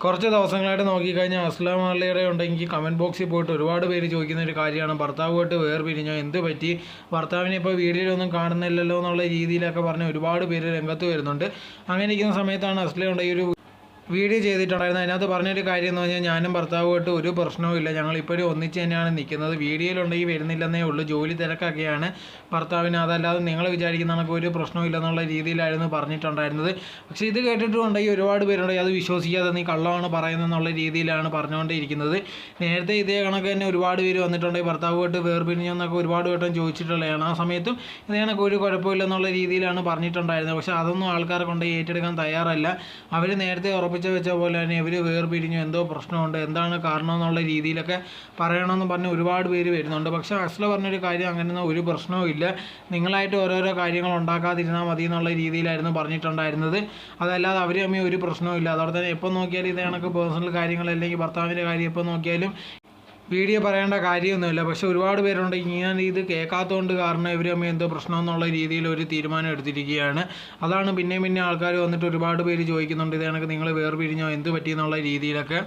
കുറച്ച് ദിവസങ്ങളായിട്ട് നോക്കിക്കഴിഞ്ഞാൽ അസ്ലം അള്ളിയുടെ ഉണ്ടെങ്കിൽ കമൻറ്റ് ബോക്സിൽ പോയിട്ട് ഒരുപാട് പേര് ചോദിക്കുന്ന ഒരു കാര്യമാണ്, ഭർത്താവുമായിട്ട് വേർപിരിഞ്ഞോ, എന്ത് പറ്റി, ഭർത്താവിനെ ഇപ്പോൾ വീഡിയോയിലൊന്നും കാണുന്നില്ലല്ലോ എന്നുള്ള രീതിയിലൊക്കെ പറഞ്ഞ് ഒരുപാട് പേര് രംഗത്ത് വരുന്നുണ്ട്. അങ്ങനെ ഇരിക്കുന്ന സമയത്താണ് അസ്ലം ഉണ്ടെങ്കിൽ ഒരു വീഡിയോ ചെയ്തിട്ടുണ്ടായിരുന്നു. അതിനകത്ത് പറഞ്ഞൊരു കാര്യം എന്ന് പറഞ്ഞാൽ, ഞാനും ഭർത്താവുമായിട്ട് ഒരു പ്രശ്നവും ഇല്ല, ഞങ്ങൾ ഇപ്പോഴും ഒന്നിച്ച് തന്നെയാണ് നിൽക്കുന്നത്, വീഡിയോയിലുണ്ടെങ്കിൽ വരുന്നില്ലെന്നേ ഉള്ളൂ, ജോലി തിരക്കൊക്കെയാണ് ഭർത്താവിന്, അതല്ലാതെ നിങ്ങൾ വിചാരിക്കുന്ന കണക്ക് ഒരു പ്രശ്നവും ഇല്ലെന്നുള്ള രീതിയിലായിരുന്നു പറഞ്ഞിട്ടുണ്ടായിരുന്നത്. പക്ഷേ ഇത് കേട്ടിട്ടുണ്ടെങ്കിൽ ഒരുപാട് പേരുണ്ടെങ്കിൽ അത് വിശ്വസിക്കാതെ നീ കള്ളമാണ് പറയുന്നതെന്നുള്ള രീതിയിലാണ് പറഞ്ഞുകൊണ്ടിരിക്കുന്നത്. നേരത്തെ ഇതേ കണക്ക് തന്നെ ഒരുപാട് പേര് വന്നിട്ടുണ്ടെങ്കിൽ ഭർത്താവുമായിട്ട് വേർപിരിഞ്ഞെന്നൊക്കെ ഒരുപാട് വട്ടം ചോദിച്ചിട്ടുള്ളതാണ്. ആ സമയത്തും ഇതേ കണക്ക് ഒരു കുഴപ്പമില്ലെന്നുള്ള രീതിയിലാണ് പറഞ്ഞിട്ടുണ്ടായിരുന്നത്. പക്ഷേ അതൊന്നും ആൾക്കാരെ കൊണ്ട് ഏറ്റെടുക്കാൻ തയ്യാറല്ല. അവർ നേരത്തെ വെച്ച പോലെ തന്നെ ഇവർ വേർപിരിഞ്ഞു, എന്തോ പ്രശ്നമുണ്ട്, എന്താണ് കാരണം എന്നുള്ള രീതിയിലൊക്കെ പറയണമെന്ന് പറഞ്ഞ് ഒരുപാട് പേര് വരുന്നുണ്ട്. പക്ഷേ അസ്ല പറഞ്ഞൊരു കാര്യം, അങ്ങനെയൊന്നും ഒരു പ്രശ്നവും ഇല്ല, നിങ്ങളായിട്ട് ഓരോരോ കാര്യങ്ങൾ ഉണ്ടാക്കാതിരുന്നാൽ മതി എന്നുള്ള രീതിയിലായിരുന്നു പറഞ്ഞിട്ടുണ്ടായിരുന്നത്. അതല്ലാതെ അവർ തമ്മിൽ ഒരു പ്രശ്നവും ഇല്ല. അതോടെ തന്നെ എപ്പോൾ നോക്കിയാലും ഇത് കണക്ക് പേഴ്സണൽ കാര്യങ്ങൾ അല്ലെങ്കിൽ ഭർത്താവിൻ്റെ കാര്യം എപ്പോൾ നോക്കിയാലും വീഡിയോ പറയേണ്ട കാര്യമൊന്നുമില്ല. പക്ഷേ ഒരുപാട് പേരുണ്ട് ഞാൻ ഇത് കേൾക്കാത്തതുകൊണ്ട് കാരണം ഇവർ തമ്മിൽ എന്തോ പ്രശ്നം എന്നുള്ള രീതിയിൽ ഒരു തീരുമാനം എടുത്തിരിക്കുകയാണ്. അതാണ് പിന്നെ ആൾക്കാർ വന്നിട്ട് ഒരുപാട് പേര് ചോദിക്കുന്നുണ്ട്, ഇത് കണക്ക് നിങ്ങൾ വേർപിരിഞ്ഞോ, എന്ത് പറ്റിയെന്നുള്ള രീതിയിലൊക്കെ.